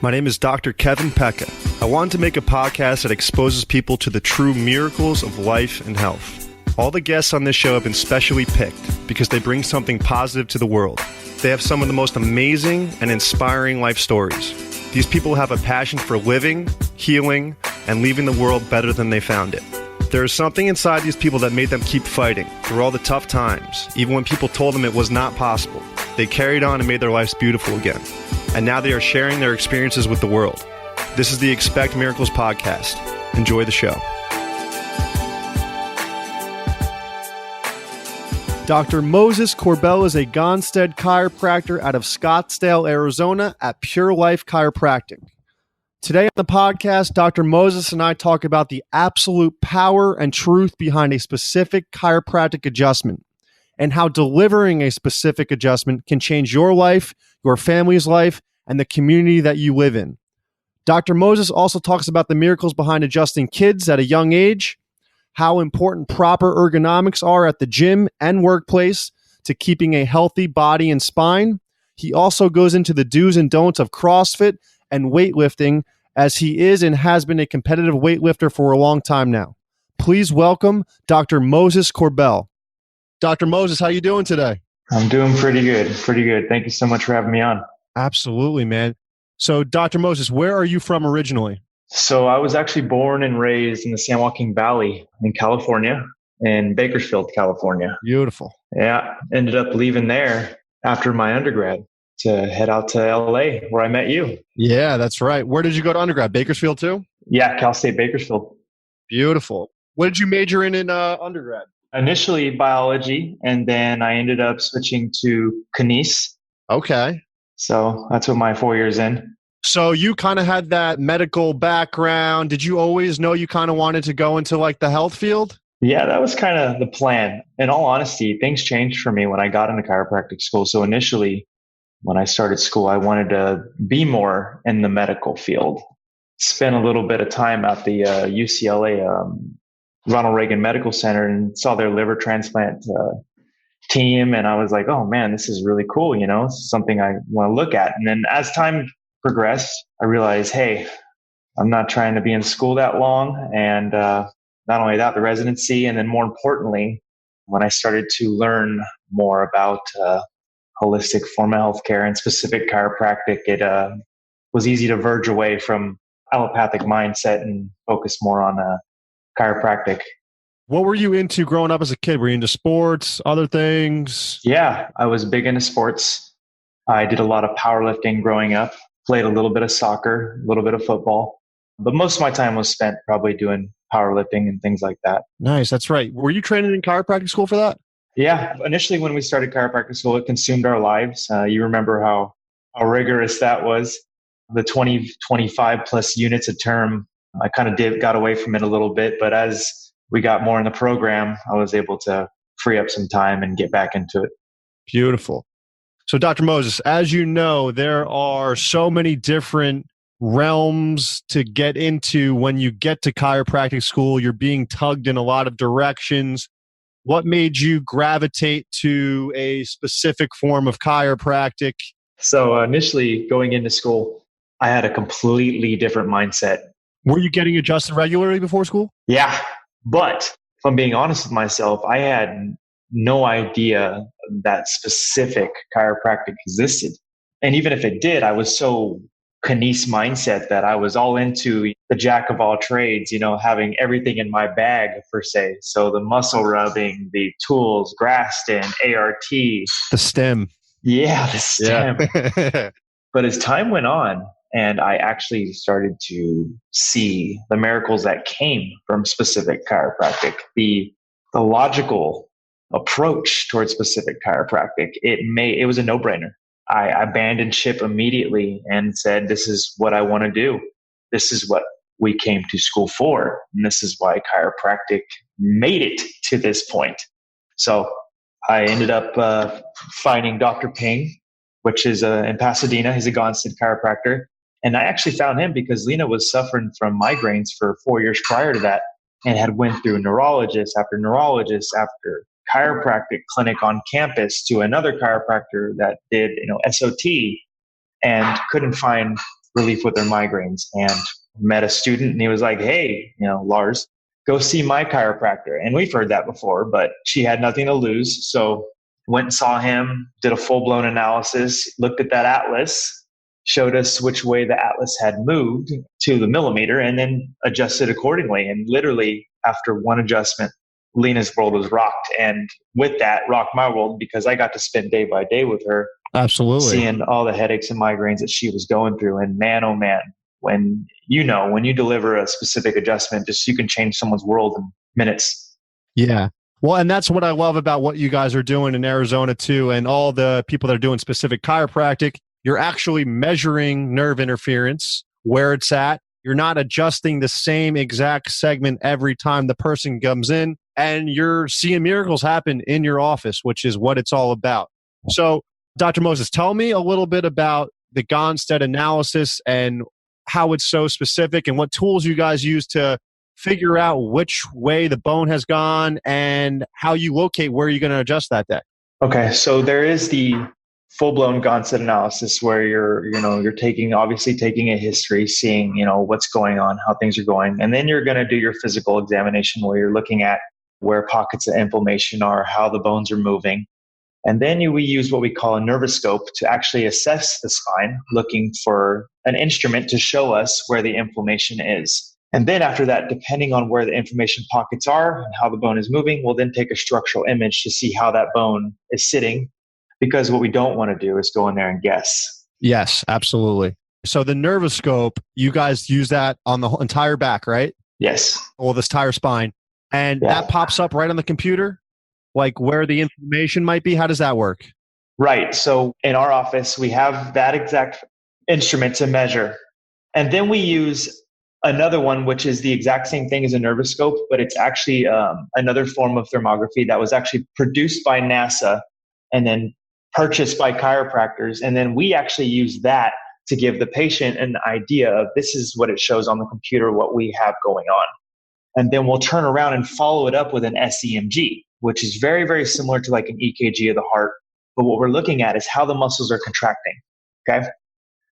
My name is Dr. Kevin Pecca. I wanted to make a podcast that exposes people to the true miracles of life and health. All the guests on this show have been specially picked because they bring something positive to the world. They have some of the most amazing and inspiring life stories. These people have a passion for living, healing, and leaving the world better than they found it. There is something inside these people that made them keep fighting through all the tough times, even when people told them it was not possible. They carried on and made their lives beautiful again. And now they are sharing their experiences with the world. This is the Expect Miracles podcast. Enjoy the show. Dr. Moses Corbell is a Gonstead chiropractor out of Scottsdale, Arizona at Pure Life Chiropractic. Today on the podcast, Dr. Moses and I talk about the absolute power and truth behind a specific chiropractic adjustment and how delivering a specific adjustment can change your life, your family's life, and the community that you live in. Dr. Moses also talks about the miracles behind adjusting kids at a young age, how important proper ergonomics are at the gym and workplace to keeping a healthy body and spine. He also goes into the do's and don'ts of CrossFit and weightlifting, as he is and has been a competitive weightlifter for a long time now. Please welcome Dr. Moses Corbell. Dr. Moses, how you doing today? I'm doing pretty good. Thank you so much for having me on. Absolutely, man. So, Dr. Moses, where are you from originally? So I was actually born and raised in the San Joaquin Valley in California, in Bakersfield, California. Beautiful. Yeah. Ended up leaving there after my undergrad to head out to LA, where I met you. Yeah, that's right. Where did you go to undergrad? Bakersfield too? Yeah, Cal State Bakersfield. Beautiful. What did you major in undergrad? Initially biology, and then I ended up switching to kines. Okay. So that's what my 4 years in. So you kind of had that medical background. Did you always know you kind of wanted to go into like the health field? Yeah, that was kind of the plan. In all honesty, things changed for me when I got into chiropractic school. So initially, when I started school, I wanted to be more in the medical field. Spent a little bit of time at the UCLA Ronald Reagan Medical Center and saw their liver transplant team. And I was like, oh man, this is really cool. You know, it's something I want to look at. And then as time progressed, I realized, hey, I'm not trying to be in school that long. And not only that, the residency. And then more importantly, when I started to learn more about holistic form of healthcare and specific chiropractic, it was easy to verge away from allopathic mindset and focus more on chiropractic. What were you into growing up as a kid? Were you into sports, other things? Yeah, I was big into sports. I did a lot of powerlifting growing up, played a little bit of soccer, a little bit of football, but most of my time was spent probably doing powerlifting and things like that. Nice, that's right. Were you training in chiropractic school for that? Yeah, initially when we started chiropractic school, it consumed our lives. You remember how rigorous that was. The 25 plus units a term, I kind of got away from it a little bit, but as we got more in the program, I was able to free up some time and get back into it. Beautiful. So Dr. Moses, as you know, there are so many different realms to get into when you get to chiropractic school. You're being tugged in a lot of directions. What made you gravitate to a specific form of chiropractic? So initially going into school, I had a completely different mindset. Were you getting adjusted regularly before school? Yeah, but if I'm being honest with myself, I had no idea that specific chiropractic existed. And even if it did, I was so kines mindset that I was all into the jack of all trades, you know, having everything in my bag per se. So the muscle rubbing, the tools, Graston, ART. The stem. Yeah, the stem. Yeah. But as time went on, and I actually started to see the miracles that came from specific chiropractic, the logical approach towards specific chiropractic, it was a no-brainer. I abandoned ship immediately and said, this is what I want to do. This is what we came to school for. And this is why chiropractic made it to this point. So I ended up finding Dr. Ping, which is in Pasadena. He's a Gonstead chiropractor. And I actually found him because Lena was suffering from migraines for 4 years prior to that and had went through neurologist after chiropractic clinic on campus to another chiropractor that did, SOT, and couldn't find relief with their migraines, and met a student, and he was like, hey, Lars, go see my chiropractor. And we've heard that before, but she had nothing to lose. So went and saw him, did a full-blown analysis, looked at that atlas, showed us which way the atlas had moved to the millimeter, and then adjusted accordingly. And literally after one adjustment, Lena's world was rocked. And with that, rocked my world, because I got to spend day by day with her. Absolutely. Seeing all the headaches and migraines that she was going through. And man, oh man, when you deliver a specific adjustment, just you can change someone's world in minutes. Yeah. Well, and that's what I love about what you guys are doing in Arizona too, and all the people that are doing specific chiropractic. You're actually measuring nerve interference where it's at. You're not adjusting the same exact segment every time the person comes in, and you're seeing miracles happen in your office, which is what it's all about. So, Dr. Moses, tell me a little bit about the Gonstead analysis and how it's so specific and what tools you guys use to figure out which way the bone has gone and how you locate where you're going to adjust that day. Okay, so there is the full-blown Gonstead analysis where you're taking a history, seeing, what's going on, how things are going. And then you're going to do your physical examination where you're looking at where pockets of inflammation are, how the bones are moving. And then we use what we call a nervoscope to actually assess the spine, looking for an instrument to show us where the inflammation is. And then after that, depending on where the inflammation pockets are and how the bone is moving, we'll then take a structural image to see how that bone is sitting. Because what we don't want to do is go in there and guess. Yes, absolutely. So the nervoscope, you guys use that on the entire back, right? Yes. Or this entire spine. And that pops up right on the computer? Like where the inflammation might be? How does that work? Right. So in our office, we have that exact instrument to measure. And then we use another one, which is the exact same thing as a nervoscope, but it's actually another form of thermography that was actually produced by NASA and then purchased by chiropractors. And then we actually use that to give the patient an idea of this is what it shows on the computer, what we have going on. And then we'll turn around and follow it up with an SEMG, which is very, very similar to like an EKG of the heart. But what we're looking at is how the muscles are contracting. Okay.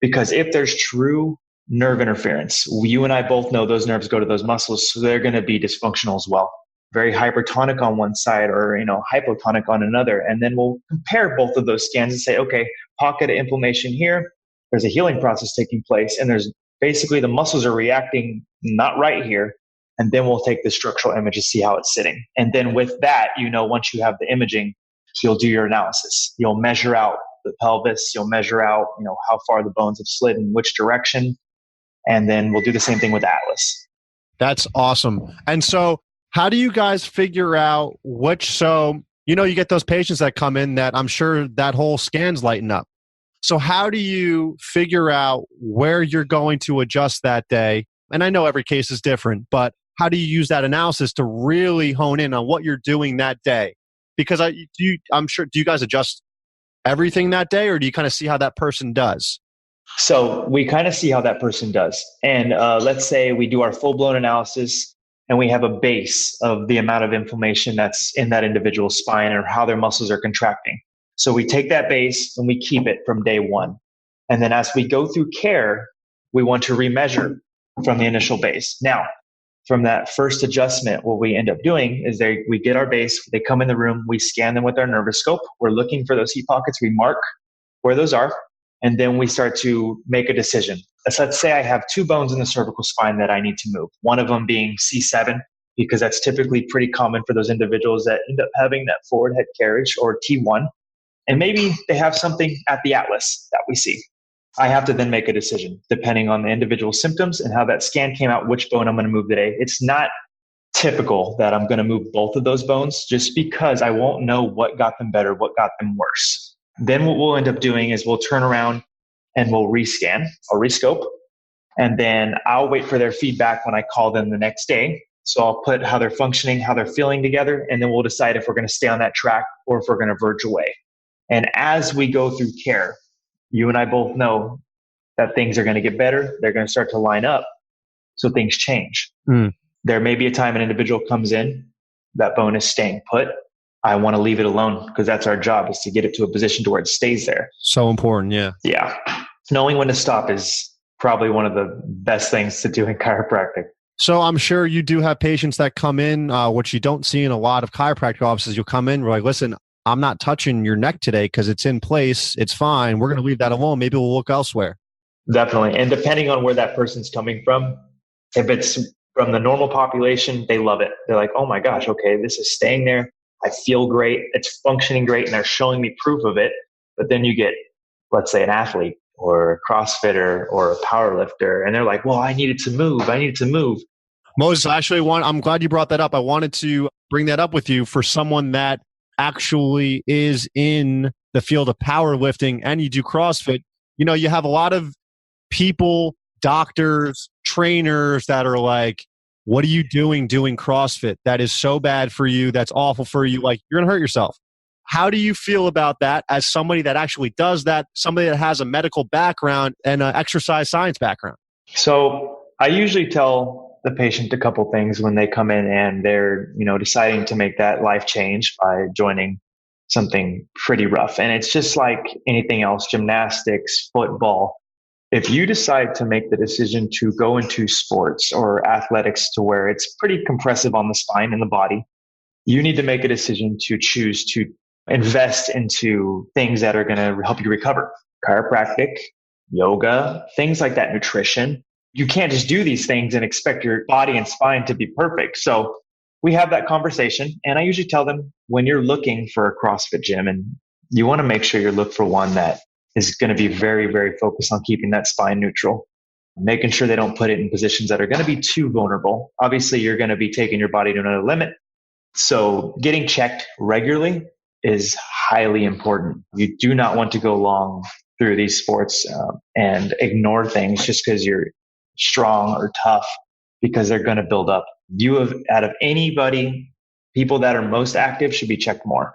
Because if there's true nerve interference, you and I both know those nerves go to those muscles, so they're going to be dysfunctional as well. Very hypertonic on one side or, hypotonic on another. And then we'll compare both of those scans and say, okay, pocket of inflammation here, there's a healing process taking place. And there's basically the muscles are reacting not right here. And then we'll take the structural image to see how it's sitting. And then with that, once you have the imaging, you'll do your analysis. You'll measure out the pelvis. You'll measure out, how far the bones have slid in which direction. And then we'll do the same thing with Atlas. That's awesome. And so how do you guys figure out you get those patients that come in that I'm sure that whole scan's lighting up. So how do you figure out where you're going to adjust that day? And I know every case is different, but how do you use that analysis to really hone in on what you're doing that day? Because I'm sure, do you guys adjust everything that day, or do you kind of see how that person does? So we kind of see how that person does. And let's say we do our full-blown analysis and we have a base of the amount of inflammation that's in that individual's spine or how their muscles are contracting. So we take that base and we keep it from day one. And then as we go through care, we want to remeasure from the initial base. Now, from that first adjustment, what we end up doing is we get our base, they come in the room, we scan them with our nervoscope. We're looking for those heat pockets. We mark where those are. And then we start to make a decision. So let's say I have two bones in the cervical spine that I need to move. One of them being C7, because that's typically pretty common for those individuals that end up having that forward head carriage, or T1. And maybe they have something at the atlas that we see. I have to then make a decision depending on the individual symptoms and how that scan came out, which bone I'm going to move today. It's not typical that I'm going to move both of those bones just because I won't know what got them better, what got them worse. Then what we'll end up doing is we'll turn around and we'll rescan or rescope. And then I'll wait for their feedback when I call them the next day. So I'll put how they're functioning, how they're feeling together, and then we'll decide if we're going to stay on that track or if we're going to verge away. And as we go through care, you and I both know that things are going to get better. They're going to start to line up. So things change. There may be a time an individual comes in, that bone is staying put. I want to leave it alone because that's our job, is to get it to a position to where it stays there. So important. Yeah. Yeah. Knowing when to stop is probably one of the best things to do in chiropractic. So I'm sure you do have patients that come in, which you don't see in a lot of chiropractic offices. You'll come in, we're like, listen, I'm not touching your neck today because it's in place. It's fine. We're going to leave that alone. Maybe we'll look elsewhere. Definitely. And depending on where that person's coming from, if it's from the normal population, they love it. They're like, oh my gosh, okay, this is staying there. I feel great. It's functioning great. And they're showing me proof of it. But then you get, let's say, an athlete or a CrossFitter or a power lifter, and they're like, well, I needed to move. I needed to move. Moses, I'm glad you brought that up. I wanted to bring that up with you for someone that actually is in the field of powerlifting and you do CrossFit. You have a lot of people, doctors, trainers that are like, what are you doing CrossFit? That is so bad for you. That's awful for you. Like, you're going to hurt yourself. How do you feel about that as somebody that actually does that, somebody that has a medical background and an exercise science background? So I usually tell the patient a couple things when they come in and they're, deciding to make that life change by joining something pretty rough. And it's just like anything else, gymnastics, football. If you decide to make the decision to go into sports or athletics to where it's pretty compressive on the spine and the body, you need to make a decision to choose to invest into things that are going to help you recover. Chiropractic, yoga, things like that, nutrition. You can't just do these things and expect your body and spine to be perfect. So we have that conversation. And I usually tell them, when you're looking for a CrossFit gym, and you want to make sure you look for one that is going to be very, very focused on keeping that spine neutral, making sure they don't put it in positions that are going to be too vulnerable. Obviously, you're going to be taking your body to another limit. So getting checked regularly is highly important. You do not want to go long through these sports and ignore things just because you're strong or tough, because they're going to build up. Out of anybody, people that are most active should be checked more.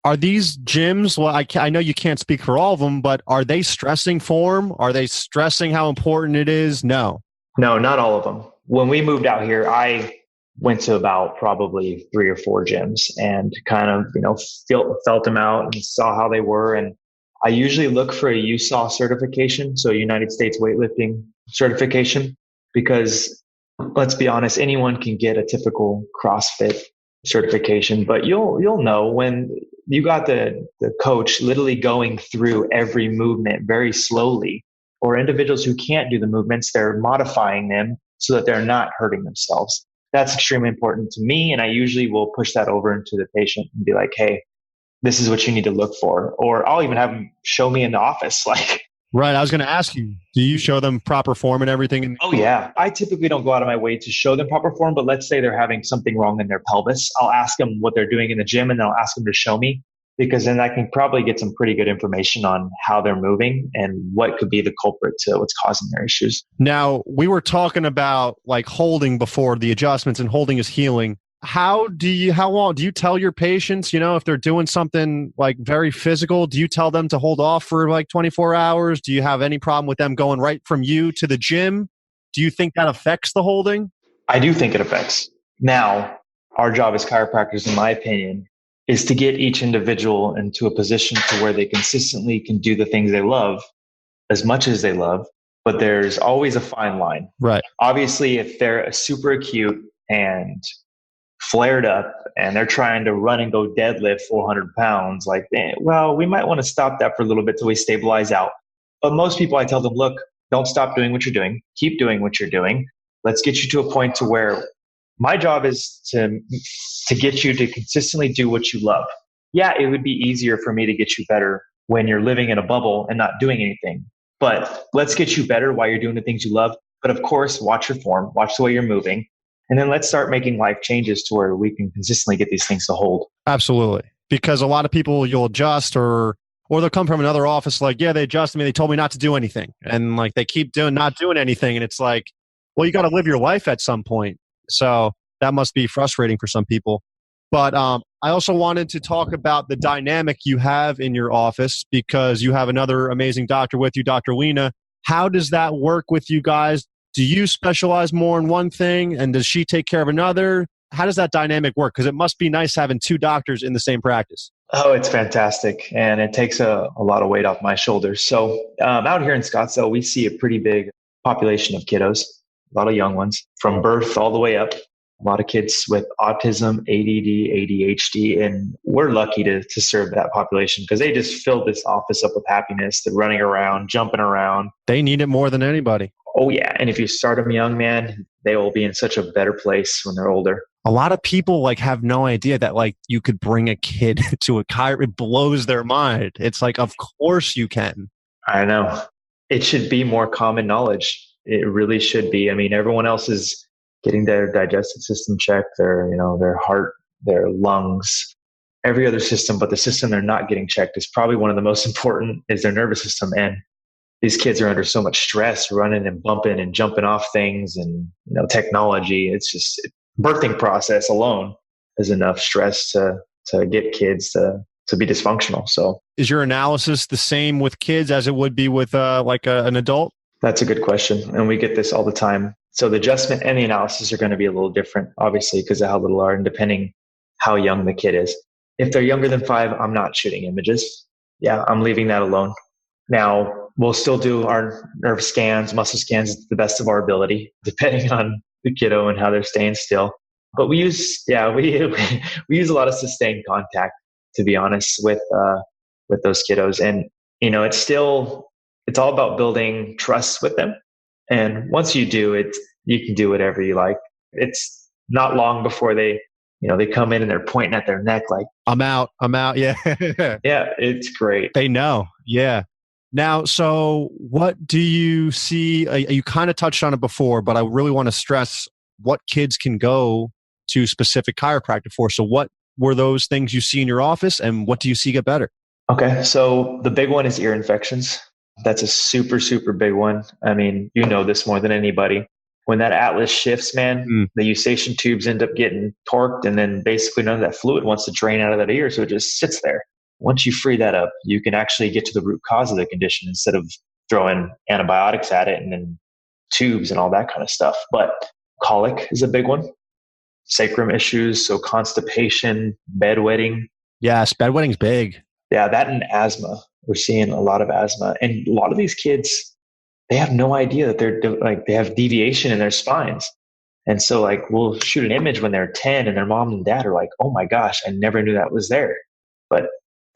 Are these gyms, well, I know you can't speak for all of them, but are they stressing form? Are they stressing how important it is? No, not all of them. When we moved out here, I went to about probably 3 or 4 gyms and kind of, felt them out and saw how they were. And I usually look for a USAW certification, so United States Weightlifting certification, because let's be honest, anyone can get a typical CrossFit certification, but you'll know when you got the coach literally going through every movement very slowly, or individuals who can't do the movements, they're modifying them so that they're not hurting themselves. That's extremely important to me. And I usually will push that over into the patient and be like, hey, this is what you need to look for. Or I'll even have them show me in the office. Right. I was going to ask you, do you show them proper form and everything? Oh, yeah. I typically don't go out of my way to show them proper form, but let's say they're having something wrong in their pelvis. I'll ask them what they're doing in the gym, and then I'll ask them to show me, because then I can probably get some pretty good information on how they're moving and what could be the culprit to what's causing their issues. Now, we were talking about like holding before, the adjustments, and holding is healing. How long do you tell your patients, if they're doing something like very physical, do you tell them to hold off for like 24 hours? Do you have any problem with them going right from you to the gym? Do you think that affects the holding? I do think it affects. Now, our job as chiropractors, in my opinion, is to get each individual into a position to where they consistently can do the things they love as much as they love, but there's always a fine line. Right. Obviously, if they're a super acute and flared up and they're trying to run and go deadlift 400 pounds, we might want to stop that for a little bit till we stabilize out. But most people, I tell them, look, don't stop doing what you're doing. Keep doing what you're doing. Let's get you to a point to where my job is to get you to consistently do what you love. Yeah, it would be easier for me to get you better when you're living in a bubble and not doing anything. But let's get you better while you're doing the things you love. But of course, watch your form, watch the way you're moving. And then let's start making life changes to where we can consistently get these things to hold. Absolutely. Because a lot of people, you'll adjust or they'll come from another office like, yeah, they adjusted me. They told me not to do anything. And like they keep not doing anything. And it's like, well, you got to live your life at some point. So that must be frustrating for some people. But I also wanted to talk about the dynamic you have in your office, because you have another amazing doctor with you, Dr. Lena. How does that work with you guys? Do you specialize more in one thing, and does she take care of another? How does that dynamic work? Because it must be nice having 2 doctors in the same practice. Oh, it's fantastic. And it takes a lot of weight off my shoulders. So out here in Scottsdale, we see a pretty big population of kiddos, a lot of young ones from birth all the way up. A lot of kids with autism, ADD, ADHD, and we're lucky to serve that population because they just fill this office up with happiness. They're running around, jumping around. They need it more than anybody. Oh, yeah. And if you start them young, man, they will be in such a better place when they're older. A lot of people have no idea that you could bring a kid to a chiropractor. It blows their mind. It's of course you can. I know. It should be more common knowledge. It really should be. I mean, everyone else is getting their digestive system checked, their heart, their lungs, every other system, but the system they're not getting checked is probably one of the most important is their nervous system. And these kids are under so much stress, running and bumping and jumping off things and, technology. It's just birthing process alone is enough stress to get kids to be dysfunctional. So is your analysis the same with kids as it would be with an adult? That's a good question. And we get this all the time. So the adjustment and the analysis are going to be a little different, obviously, because of how little are and depending how young the kid is. If they're younger than 5, I'm not shooting images. Yeah, I'm leaving that alone. Now, we'll still do our nerve scans, muscle scans to the best of our ability, depending on the kiddo and how they're staying still. But we use we use a lot of sustained contact, to be honest, with those kiddos. And, it's all about building trust with them. And once you do it, you can do whatever you like. It's not long before they come in and they're pointing at their neck like, I'm out. Yeah. Yeah, it's great. They know. Yeah. Now, so what do you see? You kind of touched on it before, but I really want to stress what kids can go to specific chiropractic for. So what were those things you see in your office and what do you see get better? Okay. So the big one is ear infections. That's a super, super big one. I mean, you know this more than anybody. When that atlas shifts, man, the eustachian tubes end up getting torqued and then basically none of that fluid wants to drain out of that ear. So it just sits there. Once you free that up, you can actually get to the root cause of the condition instead of throwing antibiotics at it and then tubes and all that kind of stuff. But colic is a big one. Sacrum issues, so constipation, bedwetting. Yes, bedwetting's big. Yeah, that and asthma. We're seeing a lot of asthma. And a lot of these kids, they have no idea that they have deviation in their spines. And so we'll shoot an image when they're 10 and their mom and dad are like, oh my gosh, I never knew that was there. But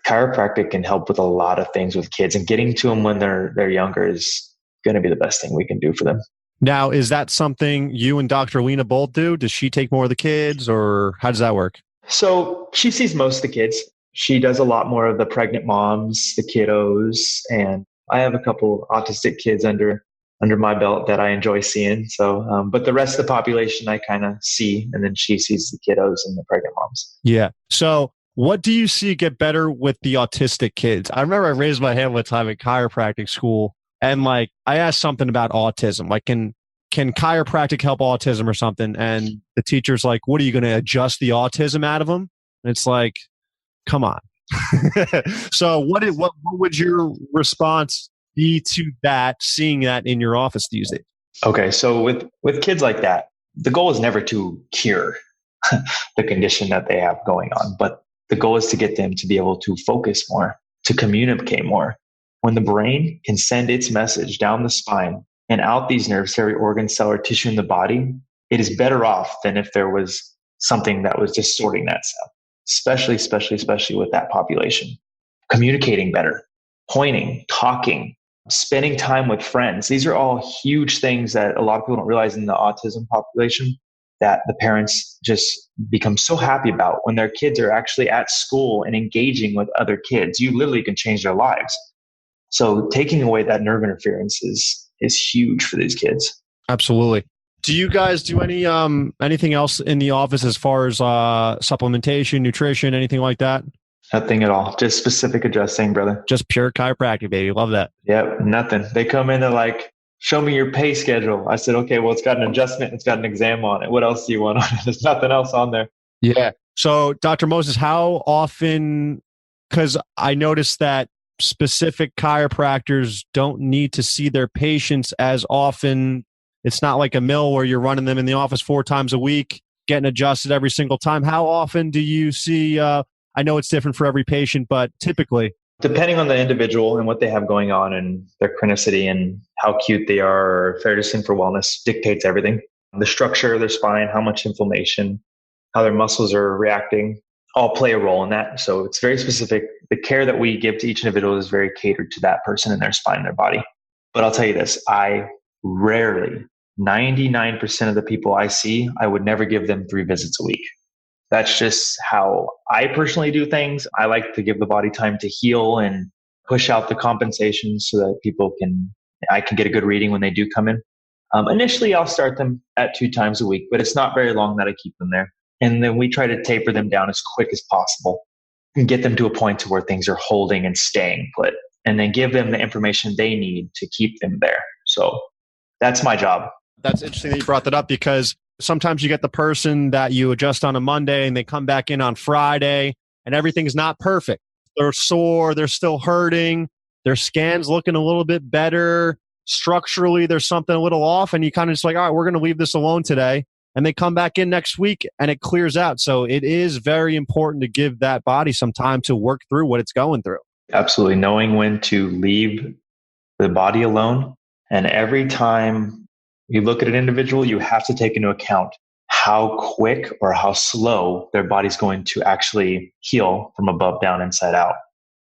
chiropractic can help with a lot of things with kids, and getting to them when they're younger is going to be the best thing we can do for them. Now, is that something you and Dr. Lena both do? Does she take more of the kids or how does that work? So she sees most of the kids. She does a lot more of the pregnant moms, the kiddos, and I have a couple autistic kids under my belt that I enjoy seeing. So, but the rest of the population I kind of see, and then she sees the kiddos and the pregnant moms. Yeah. So what do you see get better with the autistic kids? I remember I raised my hand one time at chiropractic school and I asked something about autism, can chiropractic help autism or something? And the teacher's like, what are you going to adjust the autism out of them? And it's like, come on. So what would your response be to that, seeing that in your office these days? Okay. So with kids like that, the goal is never to cure the condition that they have going on, but the goal is to get them to be able to focus more, to communicate more. When the brain can send its message down the spine and out these nerves to every organ, cell, or tissue in the body, it is better off than if there was something that was distorting that sound. Especially with that population. Communicating better, pointing, talking, spending time with friends. These are all huge things that a lot of people don't realize in the autism population that the parents just become so happy about when their kids are actually at school and engaging with other kids. You literally can change their lives. So taking away that nerve interference is huge for these kids. Absolutely. Do you guys do anything else in the office as far as supplementation, nutrition, anything like that? Nothing at all. Just specific adjusting, brother. Just pure chiropractic, baby. Love that. Yep, nothing. They come in and like, show me your pay schedule. I said, okay, well, it's got an adjustment. It's got an exam on it. What else do you want on it? There's nothing else on there. Yeah. So, Dr. Moses, how often, because I noticed that specific chiropractors don't need to see their patients as often. It's not like a mill where you're running them in the office 4 times a week, getting adjusted every single time. How often do you see, I know it's different for every patient, but typically? Depending on the individual and what they have going on and their chronicity and how cute they are or if they're just in for wellness dictates everything. The structure of their spine, how much inflammation, how their muscles are reacting, all play a role in that. So it's very specific. The care that we give to each individual is very catered to that person and their spine and their body. But I'll tell you this, I rarely, 99% of the people I see, I would never give them 3 visits a week. That's just how I personally do things. I like to give the body time to heal and push out the compensations so that I can get a good reading when they do come in. Initially, I'll start them at 2 times a week, but it's not very long that I keep them there. And then we try to taper them down as quick as possible and get them to a point to where things are holding and staying put, and then give them the information they need to keep them there. So that's my job. That's interesting that you brought that up, because sometimes you get the person that you adjust on a Monday and they come back in on Friday and everything's not perfect. They're sore, they're still hurting, their scan's looking a little bit better. Structurally, there's something a little off, and you kind of just like, all right, we're going to leave this alone today. And they come back in next week and it clears out. So it is very important to give that body some time to work through what it's going through. Absolutely. Knowing when to leave the body alone. And every time you look at an individual, you have to take into account how quick or how slow their body's going to actually heal from above down, inside out.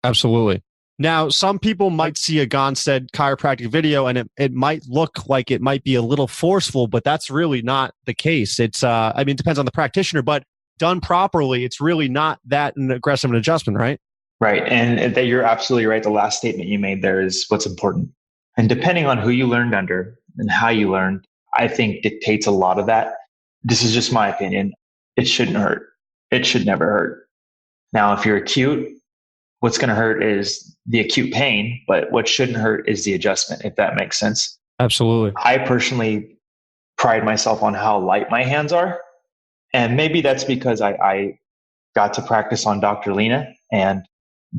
Absolutely. Now, some people might see a Gonstead chiropractic video and it might look like it might be a little forceful, but that's really not the case. It's, it depends on the practitioner, but done properly, it's really not that an aggressive an adjustment, right? Right. And that you're absolutely right. The last statement you made there is what's important. And depending on who you learned under and how you learned, I think dictates a lot of that. This is just my opinion. It shouldn't hurt. It should never hurt. Now, if you're acute, what's going to hurt is the acute pain, but what shouldn't hurt is the adjustment, if that makes sense. Absolutely. I personally pride myself on how light my hands are. And maybe that's because I got to practice on Dr. Lena, and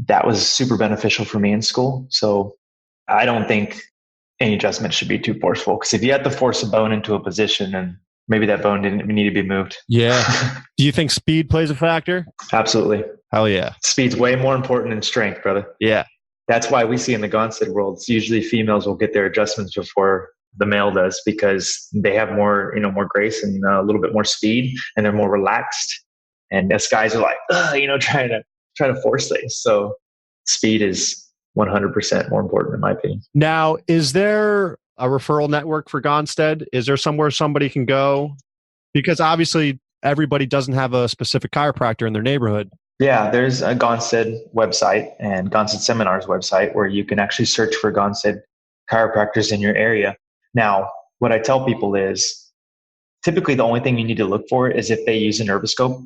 that was super beneficial for me in school. So I don't think any adjustment should be too forceful, because if you had to force a bone into a position, and maybe that bone didn't need to be moved. Yeah. Do you think speed plays a factor? Absolutely. Hell yeah. Speed's way more important than strength, brother. Yeah. That's why we see in the Gonstead world, it's usually females will get their adjustments before the male does, because they have more, more grace and a little bit more speed, and they're more relaxed. And us guys are like, trying to force things. So speed is 100% more important in my opinion. Now, is there a referral network for Gonstead? Is there somewhere somebody can go? Because obviously everybody doesn't have a specific chiropractor in their neighborhood. Yeah, there's a Gonstead website and Gonstead Seminars website where you can actually search for Gonstead chiropractors in your area. Now, what I tell people is typically the only thing you need to look for is if they use a nervoscope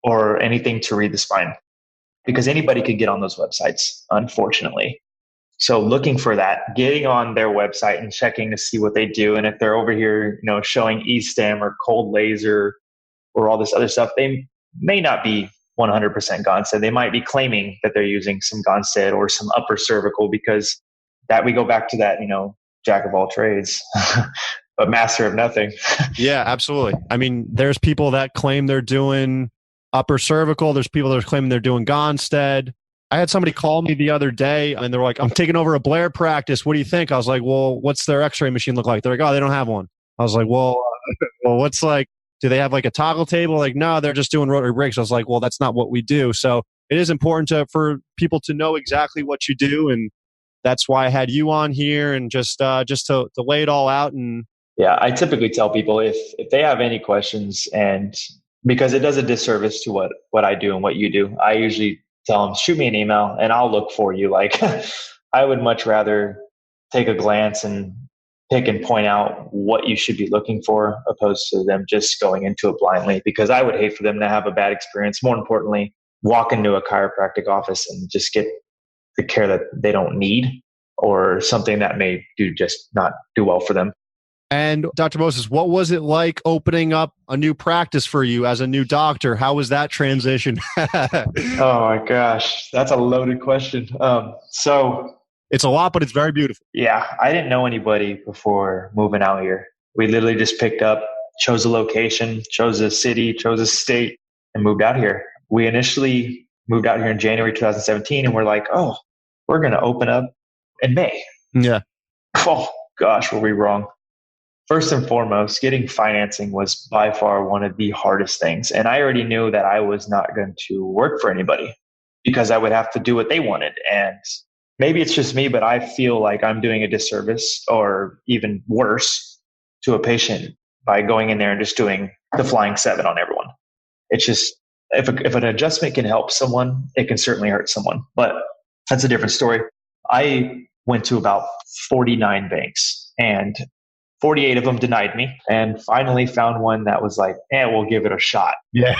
or anything to read the spine, because anybody could get on those websites, unfortunately. So looking for that, getting on their website and checking to see what they do. And if they're over here, showing E-stem or cold laser or all this other stuff, they may not be 100% Gonstead. They might be claiming that they're using some Gonstead or some upper cervical, because that we go back to that, jack of all trades, but master of nothing. Yeah, absolutely. There's people that claim they're doing upper cervical. There's people that are claiming they're doing Gonstead. I had somebody call me the other day and they're like, I'm taking over a Blair practice. What do you think? I was like, well, what's their x-ray machine look like? They're like, oh, they don't have one. I was like, well, what's like, do they have like a toggle table? Like, no, they're just doing rotary brakes. I was like, well, that's not what we do. So it is important for people to know exactly what you do. And that's why I had you on here, and just to lay it all out. And yeah, I typically tell people if they have any questions, and because it does a disservice to what I do and what you do, I usually tell them, shoot me an email and I'll look for you. Like I would much rather take a glance and pick and point out what you should be looking for, opposed to them just going into it blindly, because I would hate for them to have a bad experience. More importantly, walk into a chiropractic office and just get the care that they don't need, or something that may not do well for them. And Dr. Moses, what was it like opening up a new practice for you as a new doctor? How was that transition? Oh my gosh, that's a loaded question. So it's a lot, but it's very beautiful. Yeah, I didn't know anybody before moving out here. We literally just picked up, chose a location, chose a city, chose a state, and moved out here. We initially moved out here in January 2017, and we're like, oh, we're going to open up in May. Yeah. Oh, gosh, were we wrong? First and foremost, getting financing was by far one of the hardest things. And I already knew that I was not going to work for anybody because I would have to do what they wanted. And maybe it's just me, but I feel like I'm doing a disservice or even worse to a patient by going in there and just doing the flying seven on everyone. It's just, if an adjustment can help someone, it can certainly hurt someone. But that's a different story. I went to about 49 banks and 48 of them denied me, and finally found one that was like, we'll give it a shot. Yeah.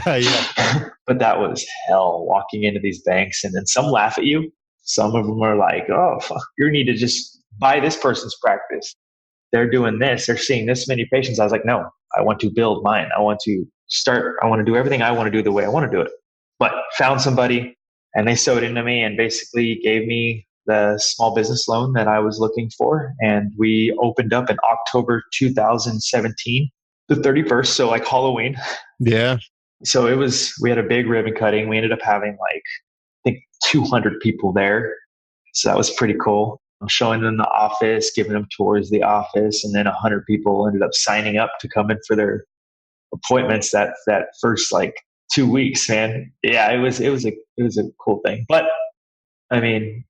Yeah. But that was hell, walking into these banks, and then some laugh at you. Some of them are like, oh, fuck, you need to just buy this person's practice. They're doing this. They're seeing this many patients. I was like, no, I want to build mine. I want to do everything I want to do the way I want to do it. But found somebody, and they sewed into me and basically gave me the small business loan that I was looking for. And we opened up in October 2017, the 31st. So like Halloween. Yeah. So we had a big ribbon cutting. We ended up having like, I think 200 people there. So that was pretty cool. I'm showing them the office, giving them tours of the office. And then 100 people ended up signing up to come in for their appointments that first like 2 weeks, man. Yeah, it was a cool thing. But I mean,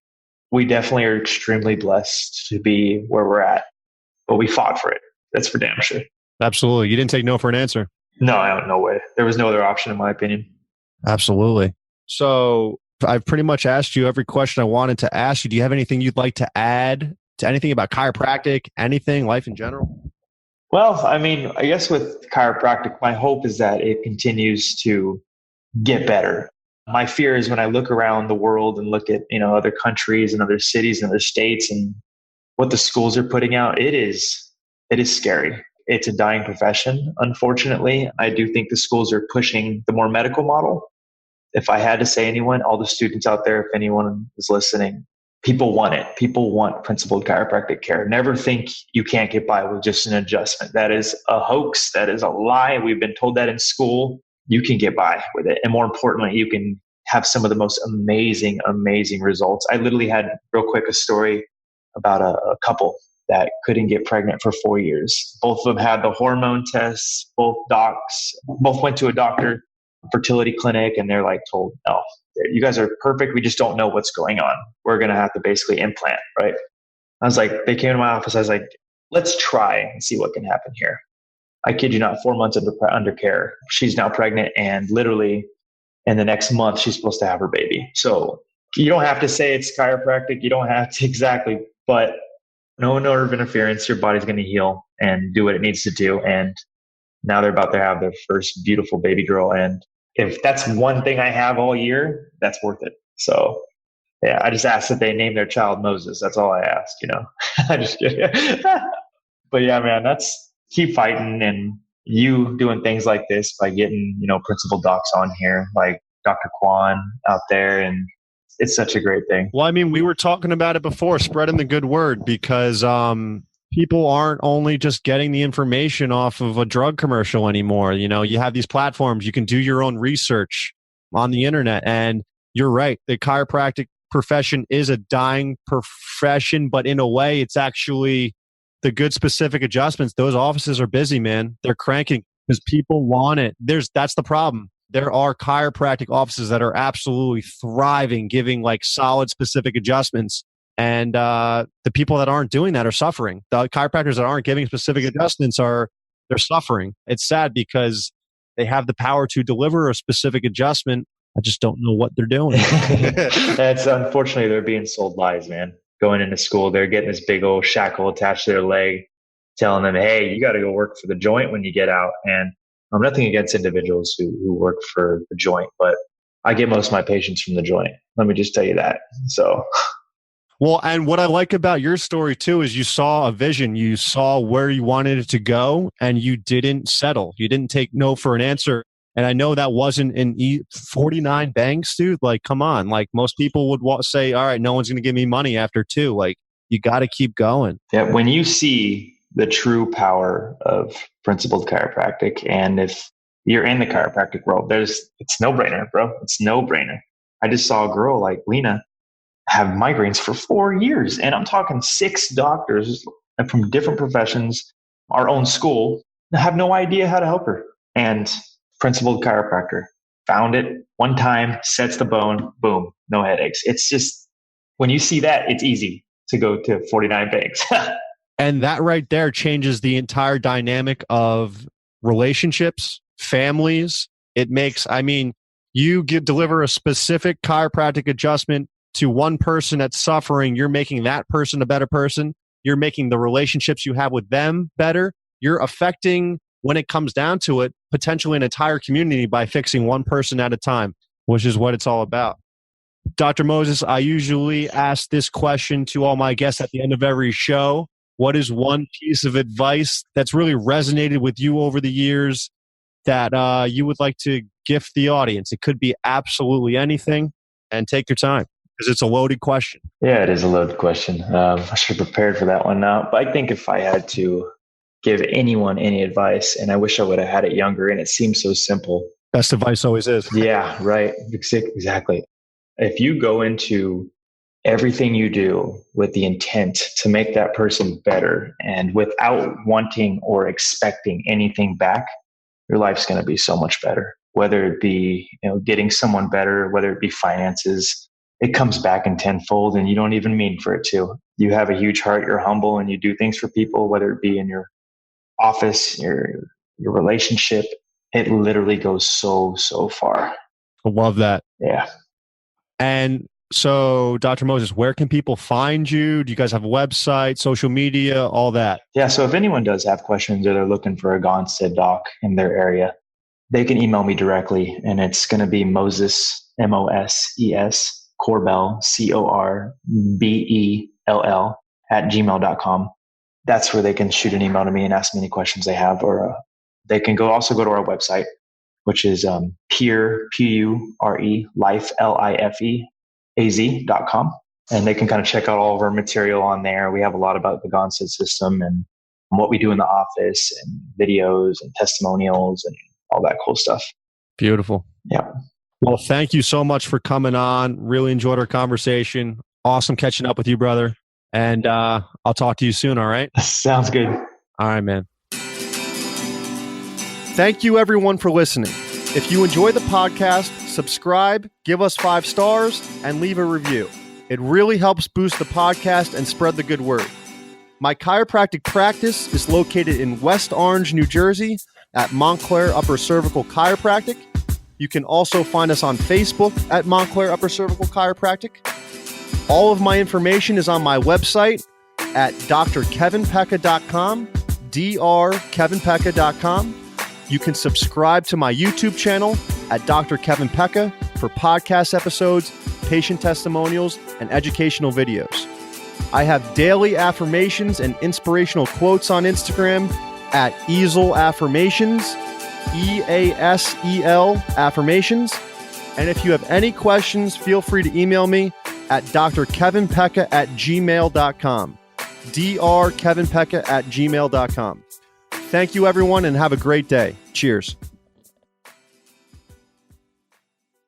we definitely are extremely blessed to be where we're at, but we fought for it. That's for damn sure. Absolutely. You didn't take no for an answer. No, no way. There was no other option in my opinion. Absolutely. So I've pretty much asked you every question I wanted to ask you. Do you have anything you'd like to add to anything about chiropractic, anything, life in general? Well, I mean, I guess with chiropractic, my hope is that it continues to get better. My fear is when I look around the world and look at, other countries and other cities and other states and what the schools are putting out, it is scary. It's a dying profession. Unfortunately, I do think the schools are pushing the more medical model. If I had to say anyone, all the students out there, if anyone is listening, people want it. People want principled chiropractic care. Never think you can't get by with just an adjustment. That is a hoax. That is a lie. We've been told that in school. You can get by with it. And more importantly, you can have some of the most amazing, amazing results. I literally had, real quick, a story about a couple that couldn't get pregnant for 4 years. Both of them had the hormone tests, both went to a doctor, fertility clinic, and they're like told, no, you guys are perfect. We just don't know what's going on. We're going to have to basically implant, right? I was like, they came to my office. I was like, let's try and see what can happen here. I kid you not, 4 months under care. She's now pregnant, and literally in the next month, she's supposed to have her baby. So you don't have to say it's chiropractic. You don't have to exactly, but no nerve interference. Your body's going to heal and do what it needs to do. And now they're about to have their first beautiful baby girl. And if that's one thing I have all year, that's worth it. So yeah, I just asked that they name their child Moses. That's all I asked, I just kidding. But yeah, man, keep fighting, and you doing things like this by getting, principal docs on here, like Dr. Kwan out there. And it's such a great thing. Well, I mean, we were talking about it before, spreading the good word, because people aren't only just getting the information off of a drug commercial anymore. You have these platforms, you can do your own research on the internet. And you're right, the chiropractic profession is a dying profession, but in a way, it's actually the good specific adjustments. Those offices are busy, man. They're cranking because people want it. That's the problem. There are chiropractic offices that are absolutely thriving, giving like solid specific adjustments. And the people that aren't doing that are suffering. The chiropractors that aren't giving specific adjustments they're suffering. It's sad because they have the power to deliver a specific adjustment. I just don't know what they're doing. That's unfortunately, they're being sold lies, man. Going into school, they're getting this big old shackle attached to their leg, telling them, hey, you got to go work for the joint when you get out. And I'm nothing against individuals who work for the joint, but I get most of my patients from the joint. Let me just tell you that. So. Well, and what I like about your story too is you saw a vision. You saw where you wanted it to go, and you didn't settle. You didn't take no for an answer. And I know that wasn't in 49 banks, dude. Like, come on. Like, most people would say, all right, no one's going to give me money after 2. Like, you got to keep going. Yeah. When you see the true power of principled chiropractic, and if you're in the chiropractic world. It's no brainer, bro. It's no brainer. I just saw a girl like Lena have migraines for 4 years. And I'm talking 6 doctors from different professions, our own school, have no idea how to help her. And principled chiropractor found it one time, sets the bone, boom, no headaches. It's just, when you see that, it's easy to go to 49 banks. And that right there changes the entire dynamic of relationships, families. It makes, you deliver a specific chiropractic adjustment to one person that's suffering. You're making that person a better person. You're making the relationships you have with them better. You're affecting, when it comes down to it, potentially an entire community by fixing one person at a time, which is what it's all about. Dr. Moses, I usually ask this question to all my guests at the end of every show. What is one piece of advice that's really resonated with you over the years that you would like to gift the audience? It could be absolutely anything, and take your time because it's a loaded question. Yeah, it is a loaded question. I should have prepared for that one now. But I think if I had to give anyone any advice, and I wish I would have had it younger, and it seems so simple. Best advice always is. Yeah, right. Exactly. If you go into everything you do with the intent to make that person better and without wanting or expecting anything back, your life's going to be so much better. Whether it be, getting someone better, whether it be finances, it comes back in tenfold, and you don't even mean for it to. You have a huge heart, you're humble, and you do things for people, whether it be in your office, your relationship. It literally goes so far. I love that. Yeah. And so, Dr. Moses, where can people find you? Do you guys have a website, social media, all that? Yeah. So if anyone does have questions or they're looking for a Gonstead doc in their area, they can email me directly, and it's going to be Moses, Moses, Corbell, Corbell @gmail.com. That's where they can shoot an email to me and ask me any questions they have, or they can also go to our website, which is Pure, Pure Life, LIFEAZ.com. And they can kind of check out all of our material on there. We have a lot about the Gonstead system and what we do in the office, and videos and testimonials and all that cool stuff. Beautiful. Yeah. Well, thank you so much for coming on. Really enjoyed our conversation. Awesome catching up with you, brother. And I'll talk to you soon, all right? Sounds good. All right, man. Thank you, everyone, for listening. If you enjoy the podcast, subscribe, give us 5 stars, and leave a review. It really helps boost the podcast and spread the good word. My chiropractic practice is located in West Orange, New Jersey at Montclair Upper Cervical Chiropractic. You can also find us on Facebook at Montclair Upper Cervical Chiropractic. All of my information is on my website at drkevinpecca.com, drkevinpecca.com. You can subscribe to my YouTube channel at Dr. Kevin Pecca for podcast episodes, patient testimonials, and educational videos. I have daily affirmations and inspirational quotes on Instagram at Easel Affirmations, EASEL Affirmations. And if you have any questions, feel free to email me at drkevinpecca@gmail.com, drkevinpecca@gmail.com. Thank you, everyone, and have a great day. Cheers.